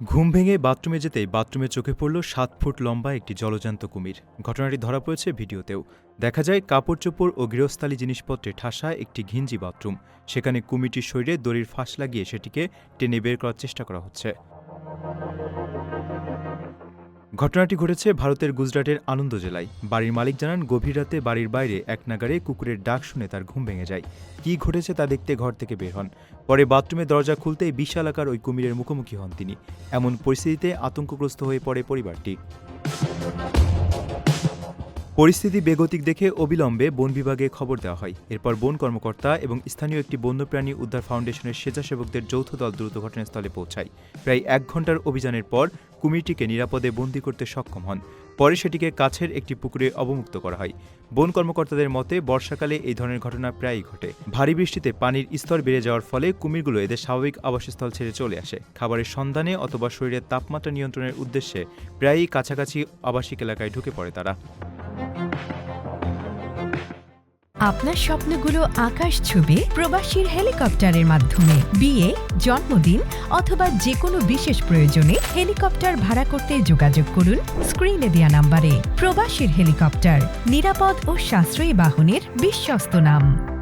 ঘুম ভেঙে বাথরুমে যেতেই বাথরুমে চোখে পড়ল ৭ ফুট লম্বা একটি জলজ্যান্ত কুমির। ঘটনাটি ধরা পড়েছে ভিডিওতেও। দেখা যায় কাপড়-চোপড় ও গৃহস্থালী জিনিসপত্রে ঠাসা একটি ঘিঞ্জি বাথরুম। সেখানে কুমিরটির শরীরে দড়ির ফাঁস লাগিয়ে সেটিকে টেনে বের করার চেষ্টা করা হচ্ছে। ঘটনাটি ঘটেছে ভারতের গুজরাটের আনন্দ জেলায়। বাড়ির মালিক জানান, গভীর রাতে বাড়ির বাইরে একনাগাড়ে কুকুরের ডাক শুনে তার ঘুম ভেঙে যায়। কী ঘটেছে তা দেখতে ঘর থেকে বের হন। পরে বাথরুমের দরজা খুলতেই বিশাল আকার ওই কুমিরের মুখোমুখি হন তিনি। এমন পরিস্থিতিতে আতঙ্কগ্রস্ত হয়ে পড়ে পরিবারটি। পরিস্থিতি বেগতিক দেখে অবিলম্বে বন বিভাগে খবর দেওয়া হয়। এরপর বন কর্মকর্তা এবং স্থানীয় একটি বন্যপ্রাণী উদ্ধার ফাউন্ডেশনের স্বেচ্ছাসেবকদের যৌথ দল দ্রুত ঘটনাস্থলে পৌঁছায়। প্রায় ১ ঘণ্টার অভিযানের পর কুমিরটিকে নিরাপদে বন্দী করতে সক্ষম হন। পরে সেটিকে কাছের একটি পুকুরে অবমুক্ত করা হয়। বন কর্মকর্তাদের মতে, বর্ষাকালে এই ধরনের ঘটনা প্রায়ই ঘটে। ভারী বৃষ্টিতে পানির স্তর বেড়ে যাওয়ার ফলে কুমিরগুলো এদের স্বাভাবিক আবাসস্থল ছেড়ে চলে আসে। খাবারের সন্ধানে অথবা শরীরের তাপমাত্রা নিয়ন্ত্রণের উদ্দেশ্যে প্রায়ই কাছাকাছি আবাসিক এলাকায় ঢুকে পড়ে তারা। আপনার স্বপ্নগুলো আকাশ ছুবে প্রবাসীর হেলিকপ্টারের মাধ্যমে। বিয়ে, জন্মদিন অথবা যে কোনো বিশেষ প্রয়োজনে হেলিকপ্টার ভাড়া করতে যোগাযোগ করুন স্ক্রিনে দেয়া নাম্বারে। প্রবাসীর হেলিকপ্টার, নিরাপদ ও সাশ্রয়ী বাহনের বিশ্বস্ত নাম।